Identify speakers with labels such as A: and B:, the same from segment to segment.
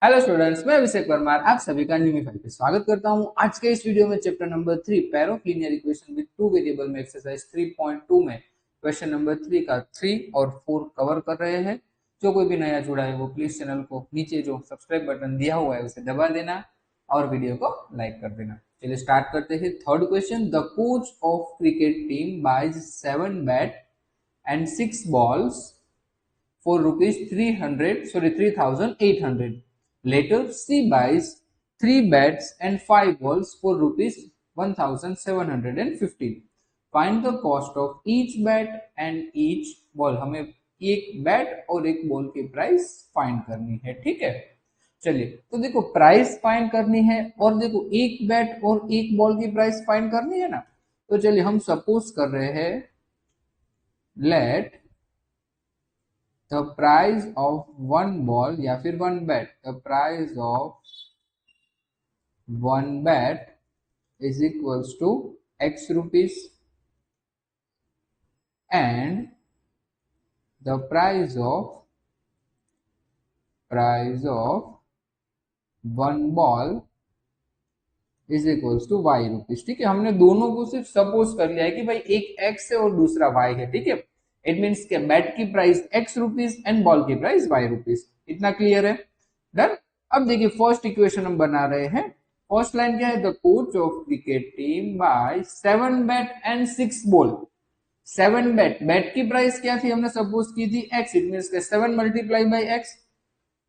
A: Hello students, मैं अभिषेक परमार आप सभी का न्यूमीफाई पे स्वागत करता हूं। आज के इस वीडियो में chapter number 3 pair of linear equation with two variable में एक्सरसाइज 3.2 में क्वेश्चन नंबर 3 का 3 और 4 कवर कर रहे हैं। जो कोई भी नया जुड़ा है वो प्लीज चैनल को नीचे जो सब्सक्राइब बटन दिया हुआ है उसे दबा देना और वीडियो को लाइक कर देना। चलिए स्टार्ट करते हैं। Third question, the coach of cricket team buys 7 bat and 6 balls for rupees 3,800. Later, she buys 3 bats and 5 balls for rupees 1,750. Find the cost of each bat and each ball. हमें एक bat और एक ball की price find करनी है, ठीक है। चलिए, तो देखो प्राइस फाइंड करनी है और देखो एक बैट और एक बॉल की प्राइस फाइंड करनी है ना। तो चलिए हम सपोज कर रहे हैं, late the price of one ball या फिर one bat, the price of one bat is equals to x rupees and the price of one ball is equals to y rupees. ठीक है, हमने दोनों को सिर्फ सपोज कर लिया है कि भाई एक एक्स है और दूसरा वाई है। ठीक है, इट मीन्स के बैट की price x rupees and ball की प्राइस वाई रुपीज। इतना क्लियर है? डन। अब देखिए फर्स्ट इक्वेशन हम बना रहे हैं। फर्स्ट लाइन क्या है? The coach of cricket team buy 7 bat and 6 ball. 7 bat, bat की प्राइस क्या थी? हमने सपोज की थी एक्स, इट मीन्स के 7 मल्टीप्लाई बाई एक्स।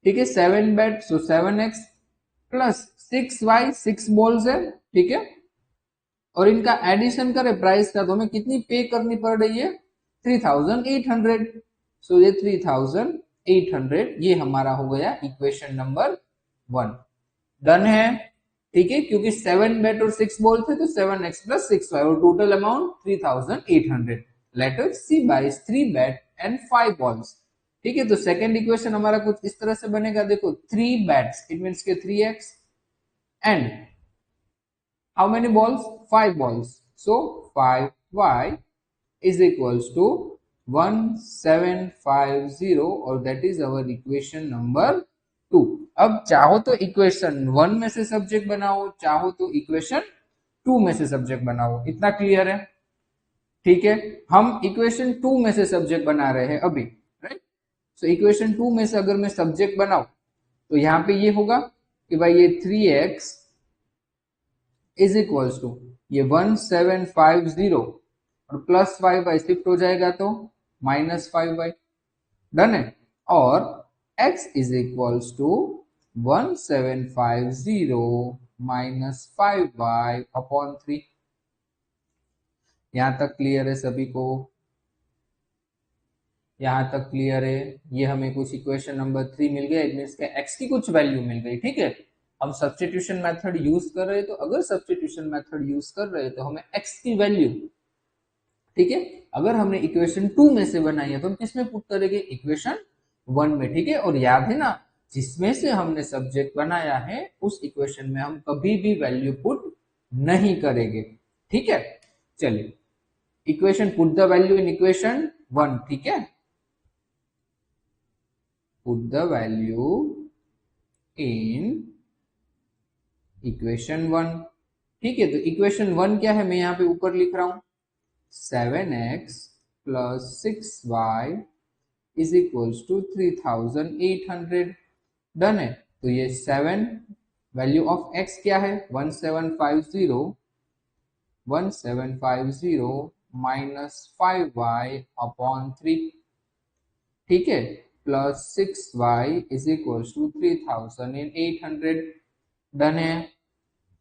A: ठीक है, 7 बैट सो 7x प्लस 6y, 6 बॉल्स है। ठीक है, और इनका एडिशन करें प्राइस का तो हमें कितनी पे करनी पड़ रही है? 3,800। सो ये 3,800 ये हमारा हो गया इक्वेशन नंबर 1। डन है? ठीक है, क्योंकि 7 बैट और 6 बॉल थे तो 7x प्लस 6y और total amount 3,800। Later she buys 3 bat and 5 balls. ठीक है, तो सेकंड इक्वेशन हमारा कुछ इस तरह से बनेगा। देखो 3 बैट्स इट मींस के 3x and how many balls? 5 balls. So 5y is equals to 1750 और that is our equation number 2। अब चाहो तो इक्वेशन 1 में से सब्जेक्ट बनाओ, चाहो तो इक्वेशन 2 में से सब्जेक्ट बनाओ। इतना क्लियर है? ठीक है, हम इक्वेशन 2 में से सब्जेक्ट बना रहे हैं अभी, राइट। सो इक्वेशन 2 में से अगर मैं सब्जेक्ट बनाऊं तो यहाँ पे ये होगा कि भाई ये 3x इज इक्वल्स टू ये 1750 और प्लस 5y शिफ्ट हो जाएगा तो माइनस 5y। डन है? और x is equals to 1750 minus 5y upon 3। यहां तक क्लियर है सभी को? यहां तक क्लियर है? ये हमें कुछ इक्वेशन नंबर 3 मिल गया, इट मींस के x की कुछ वैल्यू मिल गई। ठीक है, हम सब्स्टिट्यूशन मेथड यूज कर रहे हैं, तो अगर सब्स्टिट्यूशन मेथड यूज कर रहे हैं तो हमें x की वैल्यू, ठीक है, अगर हमने इक्वेशन 2 में से बनाई है तो हम किसमें पुट करेंगे? इक्वेशन 1 में। ठीक है, और याद है ना, जिसमें से हमने सब्जेक्ट बनाया है उस इक्वेशन में हम कभी भी वैल्यू पुट नहीं करेंगे। ठीक है, चलिए equation, put the value in equation 1। ठीक है, put the value in equation 1। ठीक है, तो इक्वेशन 1 क्या है? मैं यहाँ पे ऊपर लिख रहा हूं 7x plus 6y is equals to 3,800। Done है? तो ये 7 वैल्यू ऑफ x क्या है? 1750 माइनस 5y अपॉन 3। ठीक है, plus 6y is equals to 3,800। Done है?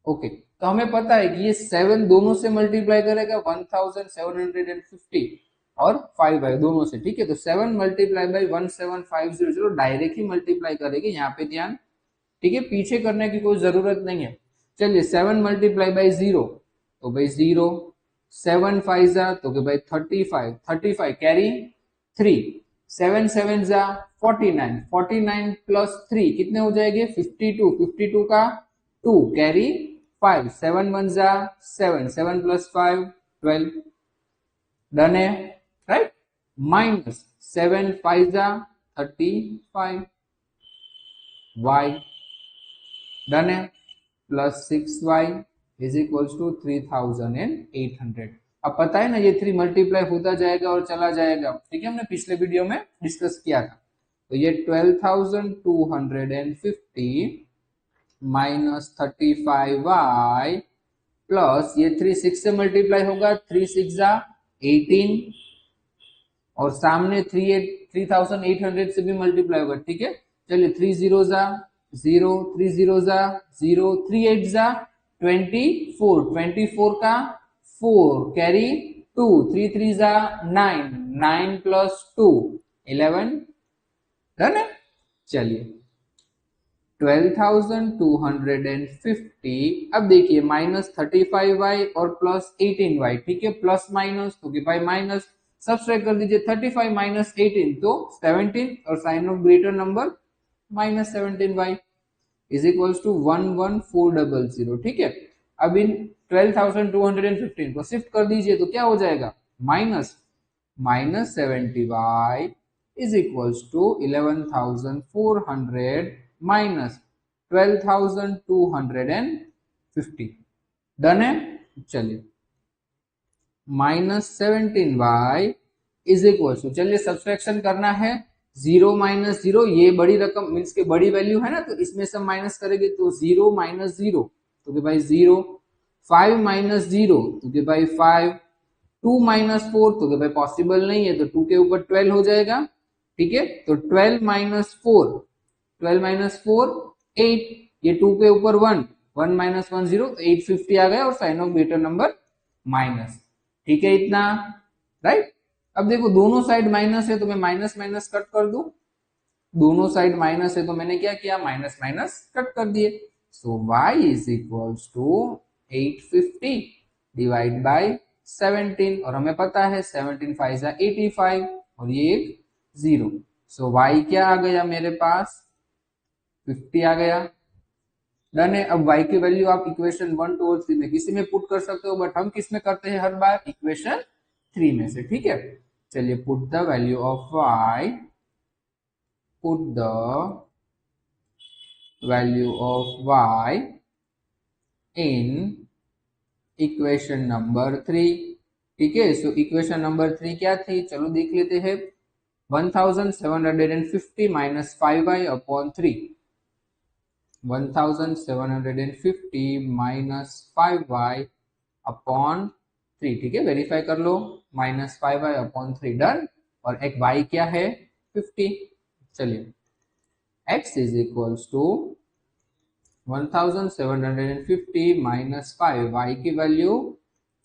A: ओके, तो हमें पता है कि ये 7 दोनों से मल्टीप्लाई करेगा 1750 और 5y दोनों से। ठीक है, तो 7 मल्टीप्लाई बाई 1750, चलो डायरेक्ट ही मल्टीप्लाई करेंगे, यहाँ पे ध्यान। ठीक है, पीछे करने की कोई जरूरत नहीं है। चलिए 7 मल्टीप्लाई बाई 0 तो भाई 0, 7 5 जा तो कि भाई 35, 35 कैरी 3, 7 7 जा 49, 49 प्लस 3 कितने हो जाएंगे? 52, 52 का 2 कैरी 5, 7 1 जा 7, 7 प्लस 5 12। डन है? राइट। माइनस 7 5 जा 35 y डन है। Plus 6y is equals to 3800। अब पता है ना ये 3 मल्टीप्लाई होता जाएगा और चला जाएगा, ठीक है, हमने पिछले वीडियो में डिस्कस किया था। तो ये 12,250 माइनस 35y प्लस ये 3 6 से मल्टीप्लाई होगा, 3 6 जा 18 और सामने 3800 से भी मल्टीप्लाई होगा, ठीक है। चलिए 3 0 जा 0, 3 0 जा 0, 3 8 जा 24, 24 का 4 कैरी 2, 3 3 जा 9, 9 प्लस 2 11, डन है। चलिए 12,250। अब देखिए माइनस 35y और प्लस 18y, ठीक है, प्लस माइनस तो कि भाई माइनस सब्सट्रैक्ट कर दीजिए, 35 माइनस 18 तो 17 और sign of greater number minus 17y is equals to 11400, ठीक है। अब इन 12,215 को शिफ्ट कर दीजिए तो क्या हो जाएगा, minus minus 70y is equals to 11,400 minus 12,250, done है। चलिए minus 17y is equals to, चलिए सब्सट्रैक्शन करना है, 0 माइनस 0, ये बड़ी रकम मीन्स के बड़ी वैल्यू है ना, तो इसमें से माइनस करेंगे तो 0 माइनस 0 तो कि भाई 0, 5 माइनस 0 तो कि भाई 5, 2 माइनस 4 तो कि भाई पॉसिबल नहीं है, तो 2 के ऊपर 12 हो जाएगा, ठीक है। तो 12 माइनस 4, 12 माइनस 4 8, ये 2 के ऊपर 1, 1 माइनस 1 0 तो 850 आ गया और sign of greater number minus, ठीक है, इतना राइट। अब देखो दोनों साइड माइनस है तो मैं माइनस माइनस कट कर दूं, दोनों साइड माइनस है तो मैंने क्या किया, माइनस माइनस कट कर दिए। So y is equals to 850 divide by 17 और हमें पता है 17 5 जा 85 और ये एक 0। सो y क्या आ गया मेरे पास, 50 आ गया, डन है। अब y की वैल्यू आप इक्वेशन 1 2 और 3 में किसी में पुट कर सकते हो, बट हम किस में करते हैं हर बार, इक्वेशन 3 में से, ठीक है। चलिए put the value of y, put the value of y in equation number 3, ठीक है। सो इक्वेशन नंबर 3 क्या थी, चलो देख लेते हैं, 1750 minus 5y upon 3, 1750 minus 5y upon 3, ठीक है, वेरीफाई कर लो, माइनस 5y अपॉन 3, डन। और एक y क्या है 50, चलिए x is equals to 1750 minus 5, y की वैल्यू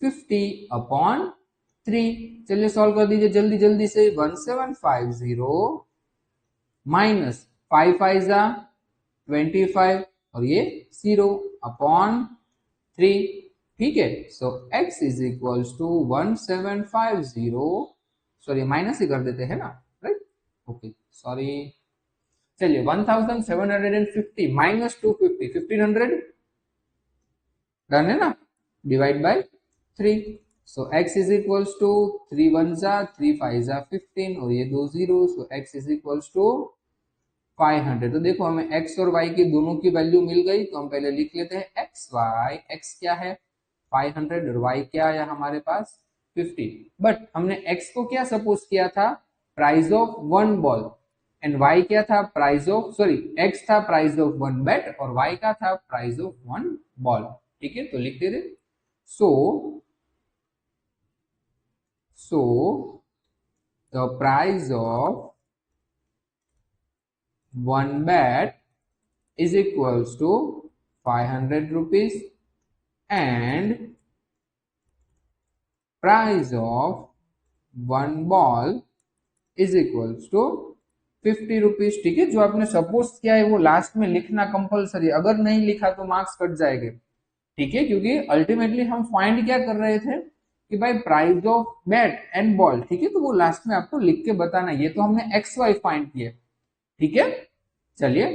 A: 50 अपॉन 3, चलिए सॉल्व कर दीजिए जल्दी जल्दी से, 1750 माइनस 5 5 जा 25 और ये 0 अपॉन 3, ठीक है। So x is equals to 1750, sorry minus ही कर देते हैं ना, राइट, ओके सॉरी। चलिए 1750 माइनस 250 1500, डन है ना, divide by 3। So x is equals to 3 1 जा 3 5 जा 15 और ये दो 0, सो x इज इक्वल्स टू 500। तो देखो हमें x और y की दोनों की वैल्यू मिल गई, तो हम पहले लिख लेते हैं एक्स वाई, x क्या है 500 और y क्या आया हमारे पास 50। बट हमने x को क्या सपोज किया था, price of 1 ball, and y क्या था, प्राइस ऑफ, सॉरी x था प्राइस ऑफ 1 बैट और y का था प्राइस ऑफ 1 बॉल, ठीक है। तो लिख दे रहे, so the price of 1 bat is equals to 500 rupees and price of 1 ball is equals to 50 rupees, ठीक है। जो आपने सपोज किया है वो लास्ट में लिखना कंपलसरी, अगर नहीं लिखा तो मार्क्स कट जाएंगे, ठीक है, क्योंकि अल्टीमेटली हम फाइंड क्या कर रहे थे कि भाई price of bat and ball, ठीक है, तो वो लास्ट में आपको लिख के बताना, ये तो हमने एक्स वाई फाइंड किए, ठीक है। चलिए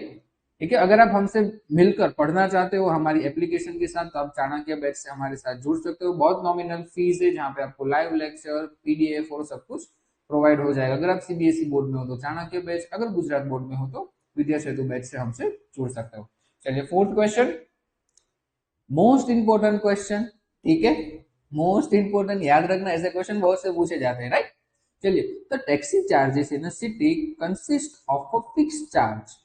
A: ठीक है, अगर आप हमसे मिलकर पढ़ना चाहते हो हमारी एप्लीकेशन के साथ, तो आप चाणक्य बैच से हमारे साथ जुड़ सकते हो, बहुत नॉमिनल फीस है, जहाँ पे आपको लाइव लेक्चर पीडीएफ और सब कुछ प्रोवाइड हो जाएगा। अगर आप सीबीएसई बोर्ड में हो तो चाणक्य बैच, अगर गुजरात बोर्ड में हो तो विद्या सेतु बैच से हमसे जुड़ सकते हो। चलिए fourth question, most important question, ठीक है, मोस्ट इंपोर्टेंट, याद रखना ऐसे क्वेश्चन बहुत से पूछे जाते हैं, राइट। चलिए, तो taxi charges in a city consist of a fixed charge,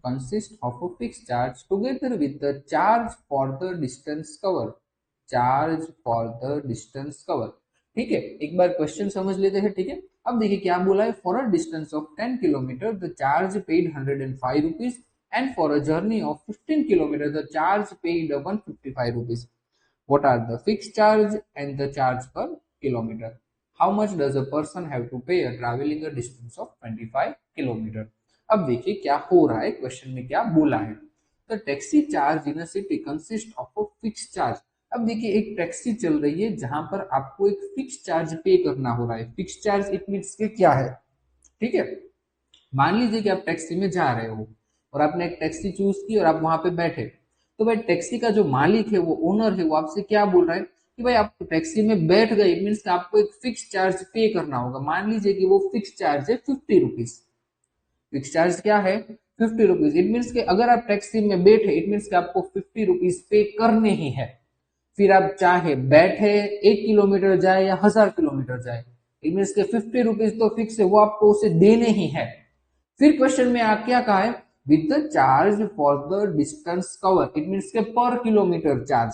A: consist of a fixed charge together with the charge for the distance cover, charge for the distance cover, ठीक है। एक बार क्वेश्चन समझ लेते हैं, ठीक है। अब देखिए क्या बोला है, for a distance of 10 kilometre the charge paid 105 rupees and for a journey of 15 kilometre the charge paid 155 rupees. What are the fixed charge and the charge per kilometer? How much does a person have to pay traveling a distance of 25 kilometer? अब देखिए क्या हो रहा है, question में क्या बोला है। तो taxi charge in a city consist of a fix charge. अब देखिए एक टैक्सी चल रही है जहां पर आपको एक फिक्स चार्ज पे करना हो रहा है। फिक्स चार्ज इट मीन्स के क्या है, ठीक है। मान लीजिए कि आप टैक्सी में जा रहे हो और आपने एक टैक्सी चूज की और आप वहां पे बैठे, तो भाई टैक्सी का जो मालिक है, वो ओनर है, वो आपसे क्या बोल रहा है कि भाई आप टैक्सी में बैठ गए, मीन्स आपको एक फिक्स चार्ज पे करना होगा। मान लीजिए कि वो फिक्स चार्ज है 50 रुपीज। फिक्स चार्ज क्या है, 50 रुपीज। इट मीन्स अगर आप टैक्सी में बैठे, इट मीन्स आपको 50 रुपीज पे करने ही है। फिर आप चाहे बैठे 1 किलोमीटर जाए या 1000 किलोमीटर जाए, इट मीन्स के 50 रुपीज तो फिक्स है, वो आपको उसे देने ही है। फिर क्वेश्चन में आप क्या कहा है, with the charge for the distance cover, it means के पर किलोमीटर चार्ज,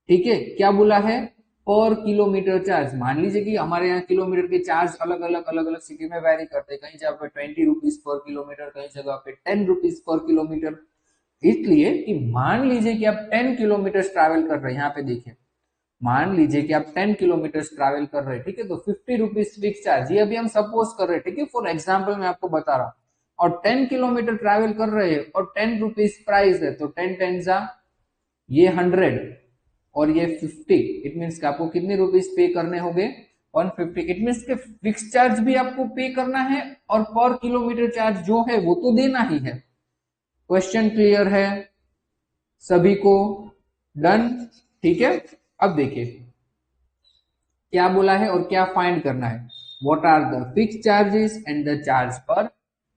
A: ठीक है। क्या बोला है, पर किलोमीटर चार्ज। मान लीजिए कि हमारे यहाँ किलोमीटर के चार्ज अलग अलग सिटी में वैरी करते हैं, कहीं जगह पे 20 रुपीज पर किलोमीटर, कहीं जगह पे 10 रुपीज पर किलोमीटर। इसलिए कि मान लीजिए कि आप 10 किलोमीटर ट्रैवल कर रहे हैं, यहाँ पे देखिए, मान लीजिए कि आप 10 किलोमीटर ट्रैवल कर रहे हैं, ठीक है, तो 50 रुपीज फिक्स चार्ज, ये अभी हम सपोज कर रहे हैं, ठीक है, फॉर एग्जाम्पल मैं आपको बता रहा हूँ। और 10 किलोमीटर ट्रैवल कर रहे हैं और 10 रुपीज प्राइस है, तो 10 टेन जा ये 100 और ये 50, इट मीन्स आपको कितने रुपीज पे करने होंगे, 150। इट मीन्स के फिक्स चार्ज भी आपको पे करना है और पर किलोमीटर चार्ज जो है वो तो देना ही है। क्वेश्चन क्लियर है सभी को, डन, ठीक है। अब देखिए क्या बोला है और क्या फाइंड करना है, what are the fix charges and the charge per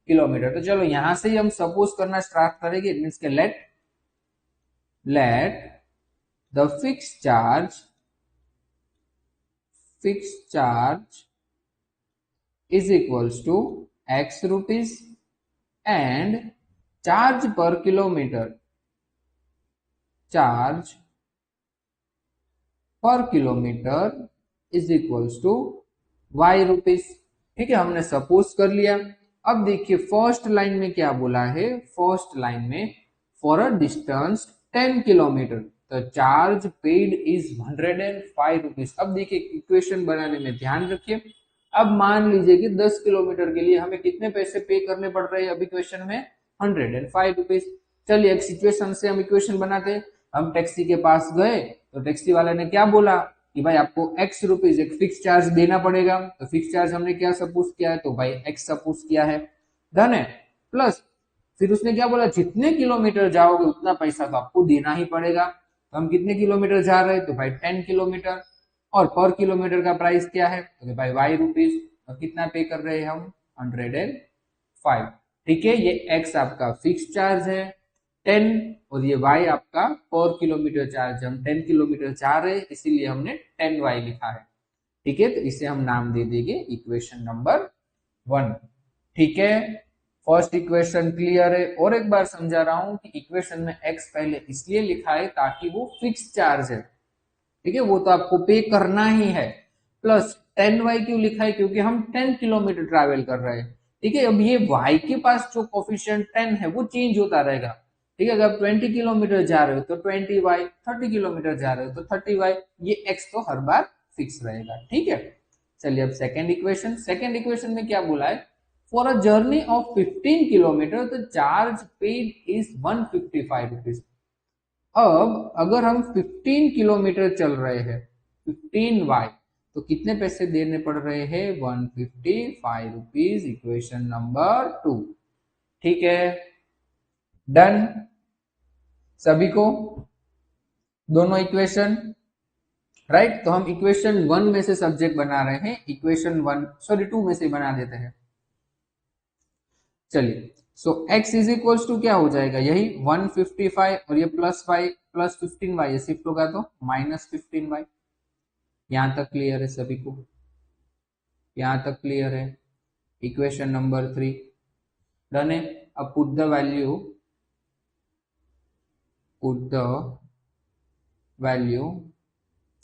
A: kilometre. तो चलो यहां से ही हम सपोज करना स्टार्ट करेंगे। इट मीन्स के let the fixed charge is equals to x rupees and charge per kilometer is equals to y rupees, ठीक है, हमने सपोज कर लिया। अब देखिए फर्स्ट लाइन में क्या बोला है, फर्स्ट लाइन में for a distance 10 kilometre the charge paid is 105 rupees. अब देखिए इक्वेशन बनाने में ध्यान रखिए। अब मान लीजिए कि 10 किलोमीटर के लिए हमें कितने पैसे पे करने पड़ रहे हैं, अभी क्वेश्चन में 105 रुपीज। चलिए एक सिचुएशन से हम इक्वेशन बनाते हैं। हम टैक्सी के पास गए तो टैक्सी वाले ने क्या बोला कि भाई आपको x रुपीज एक फिक्स चार्ज देना पड़ेगा। तो फिक्स चार्ज हमने क्या सपोज किया है, तो भाई x सपोज किया है, डन है। प्लस फिर उसने क्या बोला, जितने किलोमीटर जाओगे उतना पैसा तो आपको देना ही पड़ेगा। तो हम कितने किलोमीटर जा रहे हैं, तो भाई 10 किलोमीटर, और पर किलोमीटर का प्राइस क्या है, तो भाई y रुपीज। तो कितना पे कर रहे हैं हम, 105, ठीक है। ये x आपका फिक्स चार्ज है 10 और ये y आपका पर किलोमीटर चार्ज। हम 10 किलोमीटर जा रहे हैं इसीलिए हमने 10y लिखा है, ठीक है। तो इसे हम नाम दे देंगे इक्वेशन नंबर 1, ठीक है। फर्स्ट इक्वेशन क्लियर है। और एक बार समझा रहा हूं कि इक्वेशन में x पहले इसलिए लिखा है ताकि वो फिक्स चार्ज है, ठीक है, वो तो आपको पे करना ही है। प्लस 10y क्यों लिखा है, क्योंकि हम 10 किलोमीटर ट्रैवल कर रहे हैं, ठीक है। अब ये y के पास जो कोफिशिएंट 10 है वो चेंज होता रहेगा, ठीक है। अगर आप 20 किलोमीटर जा रहे हो तो 20y, 30 किलोमीटर जा रहे हो तो 30y, ये x तो हर बार फिक्स रहेगा, ठीक है। चलिए अब सेकेंड इक्वेशन में क्या बोला है, for a journey of 15 kilometre the charge paid is 155 rupees. अब अगर हम 15 किलोमीटर चल रहे हैं 15y, तो कितने पैसे देने पड़ रहे हैं, 155 रुपीज, इक्वेशन नंबर 2, ठीक है, डन सभी को, दोनों इक्वेशन, राइट। तो हम इक्वेशन 1 में से सब्जेक्ट बना रहे हैं, इक्वेशन 1 सॉरी 2 में से बना देते हैं। चलिए सो x इज इक्वल्स टू क्या हो जाएगा, यही 155 और ये प्लस वाई प्लस 15y, ये शिफ्ट होगा तो माइनस 15y। यहां तक क्लियर है सभी को? यहां तक क्लियर है? इक्वेशन नंबर 3 डन है। अब put the value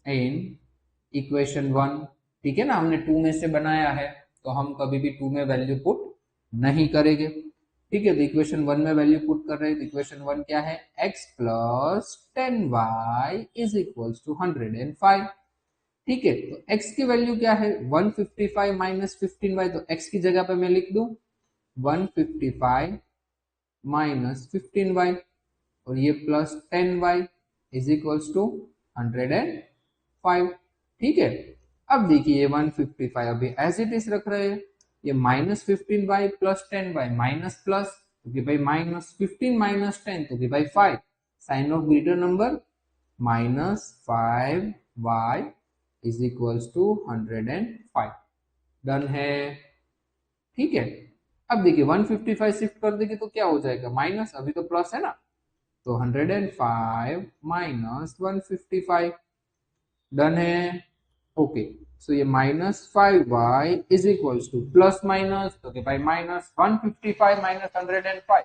A: in equation 1। ठीक है ना, हमने 2 में से बनाया है तो हम कभी भी 2 में वैल्यू पुट नहीं करेंगे। ठीक है, तो इक्वेशन 1 में वैल्यू पुट कर रहे हैं, तो इक्वेशन 1 क्या है, x plus 10y is equals to 105। ठीक है, तो x की वैल्यू क्या है, 155 माइनस 15y, तो x की जगह पे मैं लिख दूं 155 माइनस 15y और ये plus 10y is equals to 105। ठीक है, अब देखिए ये 155 अभी एज इट इज रख रहे हैं, ये minus 15y plus 10y minus plus, तो कि भाई माइनस 15 माइनस 10 तो कि भाई 5, sign of greater number minus 5y is equals to 105। Done है। ठीक है, अब देखिए 155 शिफ्ट कर देंगे तो क्या हो जाएगा, माइनस, अभी तो प्लस है ना, तो 105 माइनस 155। डन है। ओके, सो ये minus 5y is equals two plus minus, तो भाई माइनस 155 माइनस 105,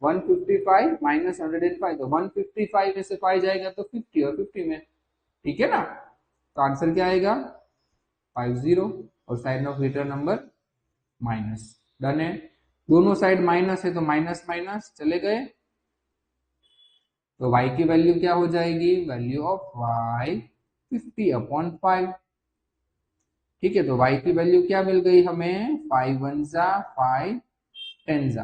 A: 155 माइनस 105, तो 155 में से 5 जाएगा तो 50 और 50 में, ठीक है ना, तो आंसर क्या आएगा 50 और sign of greater number minus. Done है। दोनों साइड माइनस है तो माइनस माइनस चले गए, तो y की वैल्यू क्या हो जाएगी, वैल्यू ऑफ y 50/5। ठीक है, तो y की वैल्यू क्या मिल गई हमें, 5 1 जा 5 10 जा।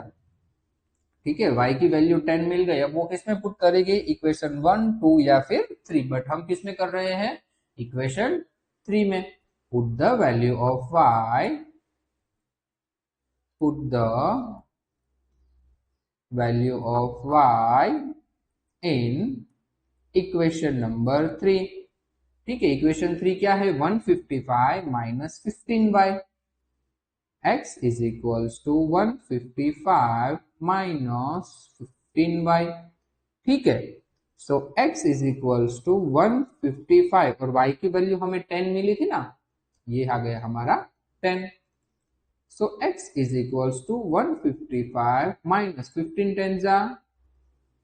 A: ठीक है, y की वैल्यू 10 मिल गई। अब वो किस में पुट करेंगे, इक्वेशन 1 2 या फिर 3, बट हम किस में कर रहे हैं, इक्वेशन 3 में। Put the value of y, put the value of y in equation number 3। ठीक है, इक्वेशन 3 क्या है, 155 minus 15y, x is equals to 155 minus 15y। ठीक है, so x is equals to 155 और y की वैल्यू हमें 10 मिली थी ना, ये आ गया हमारा 10। So x is equals to 155 minus 15 10 जा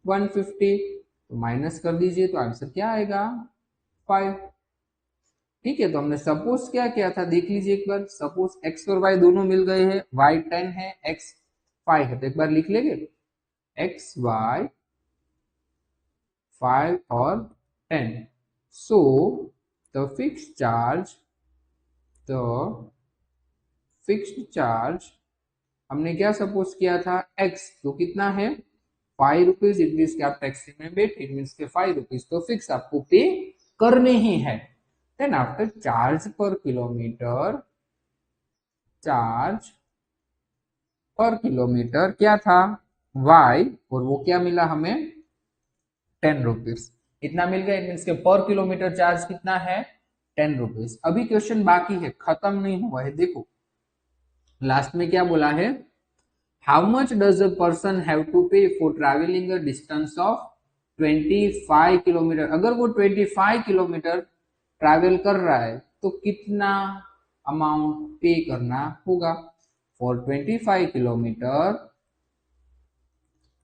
A: 150, तो माइनस कर दीजिए तो आंसर क्या आएगा 5। ठीक है, तो हमने सपोज क्या किया था, देख लीजिए एक बार, सपोज x और y दोनों मिल गए हैं, y 10 है x 5 है, तो एक बार लिख लेंगे x y 5 और 10। सो द फिक्स्ड चार्ज हमने क्या सपोज किया था, x तो कितना है 5 रुपीज, इट मीन आप टैक्सी में बैठे, इट मीन के 5 रुपीज तो फिक्स आपको पे करने ही है। Then after charge per kilometre क्या था y, और वो क्या मिला हमें 10 रुपीज, इतना मिल गया, इट मीन के पर किलोमीटर चार्ज कितना है 10 रुपीज। अभी क्वेश्चन बाकी है, खत्म नहीं हुआ है, देखो लास्ट में क्या बोला है, how much does a person have to pay for travelling a distance of 25 kilometre. अगर वो 25 किलोमीटर ट्रैवल कर रहा है तो कितना अमाउंट पे करना होगा फॉर 25 किलोमीटर।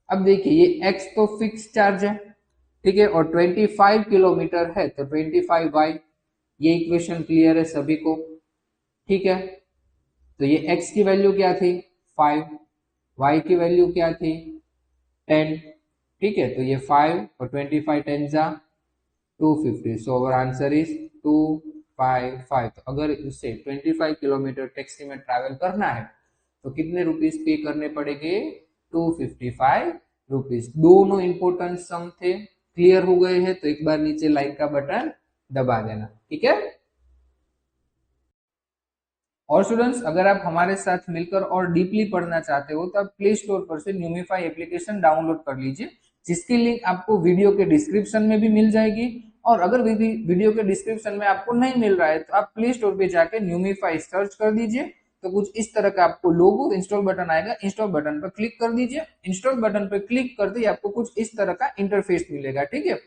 A: अब देखिए ये x तो फिक्स चार्ज है, ठीक है, और 25 किलोमीटर है तो 25y, ये इक्वेशन क्लियर है सभी को। ठीक है, तो ये x की वैल्यू क्या थी 5, y की वैल्यू क्या थी 10। ठीक है, तो ये 5 और 25 10 जा 250, सो अवर आंसर इज 255। तो अगर उससे 25 किलोमीटर टैक्सी में ट्रैवल करना है तो कितने रुपीस पे करने पड़ेंगे, 255 रुपीस। दोनों इंपोर्टेंट सम थे, क्लियर हो गए हैं तो एक बार नीचे लाइक का बटन दबा देना। ठीक है, और स्टूडेंट्स अगर आप हमारे साथ मिलकर और डीपली पढ़ना चाहते हो तो आप प्ले स्टोर पर से न्यूमिफाई एप्लीकेशन डाउनलोड कर लीजिए, जिसकी लिंक आपको वीडियो के डिस्क्रिप्शन में भी मिल जाएगी। और अगर वीडियो के डिस्क्रिप्शन में आपको नहीं मिल रहा है तो आप प्ले स्टोर पे जाके न्यूमिफाई सर्च कर दीजिए, तो कुछ इस तरह का आपको लोगो इंस्टॉल बटन आएगा, इंस्टॉल बटन पर क्लिक कर दीजिए। इंस्टॉल बटन पर क्लिक करते ही आपको कुछ इस तरह का इंटरफेस मिलेगा, ठीक है।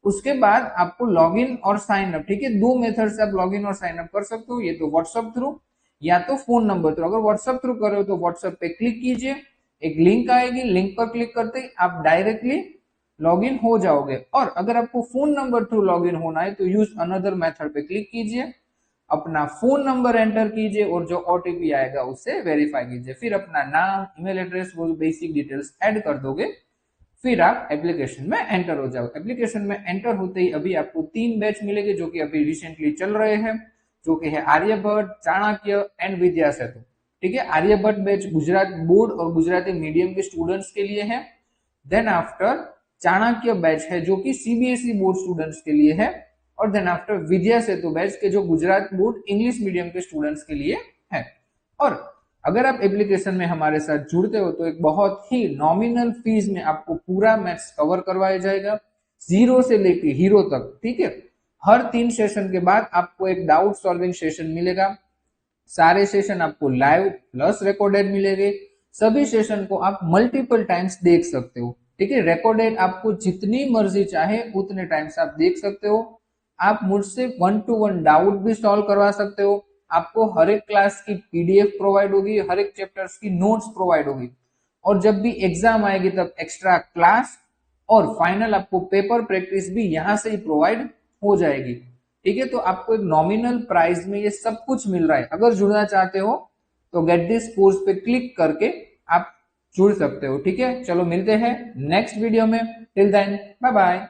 A: उसके बाद आपको लॉगिन और साइन अप, ठीक है, दो मेथड से आप लॉगिन और साइन अप कर सकते हो, ये तो व्हाट्सएप थ्रू या तो फोन नंबर थ्रू। अगर व्हाट्सएप थ्रू कर रहे हो तो व्हाट्सएप पे क्लिक कीजिए, एक लिंक आएगी, लिंक पर क्लिक करते ही आप डायरेक्टली लॉगिन हो जाओगे। और अगर आपको फोन नंबर थ्रू लॉगिन होना है तो यूज अनदर मेथड पे क्लिक कीजिए, अपना फोन नंबर एंटर कीजिए और जो ओटीपी आएगा उससे वेरीफाई कीजिए, फिर अपना नाम, ईमेल एड्रेस, वो बेसिक डिटेल्स ऐड कर दोगे, फिर आप एप्लीकेशन में एंटर हो जाओ। एप्लीकेशन में एंटर होते ही अभी आपको 3 बैच मिलेंगे जो कि अभी रिसेंटली चल रहे हैं, जो कि है आर्यभट्ट, चाणक्य एंड विद्या सेतु, ठीक है। आर्यभट्ट बैच गुजरात बोर्ड और गुजराती मीडियम के स्टूडेंट्स के लिए है। देन आफ्टर चाणक्य बैच है जो कि सीबीएसई बोर्ड स्टूडेंट्स के लिए है। और देन आफ्टर विद्या सेतु बैच के जो गुजरात बोर्ड इंग्लिश मीडियम के स्टूडेंट्स के लिए है। और अगर आप एप्लीकेशन में हमारे साथ जुड़ते हो तो एक बहुत ही नॉमिनल फीस में आपको पूरा मैथ्स कवर करवाया जाएगा, जीरो से लेके हीरो तक, ठीक है। हर 3 सेशन के बाद आपको एक डाउट सॉल्विंग सेशन मिलेगा। सारे सेशन आपको लाइव प्लस रिकॉर्डेड मिलेंगे। सभी सेशन को आप मल्टीपल टाइम्स देख सकते हो, ठीक है। रिकॉर्डेड आपको जितनी मर्जी चाहे उतने टाइम्स आप देख सकते हो। आप मुझसे 1 to 1 डाउट भी सॉल्व करवा सकते हो। आपको हर एक क्लास की पीडीएफ प्रोवाइड होगी, हर एक चैप्टर्स की नोट्स प्रोवाइड होगी। और जब भी एग्जाम आएगी तब एक्स्ट्रा क्लास और फाइनल आपको पेपर प्रैक्टिस भी यहाँ से ही प्रोवाइड हो जाएगी, ठीक है। तो आपको एक नॉमिनल प्राइस में ये सब कुछ मिल रहा है। अगर जुड़ना चाहते हो तो गेट दिस कोर्स पे क्लिक करके आप जुड़ सकते हो, ठीक है। चलो मिलते हैं नेक्स्ट वीडियो में, टिल देन बाय बाय।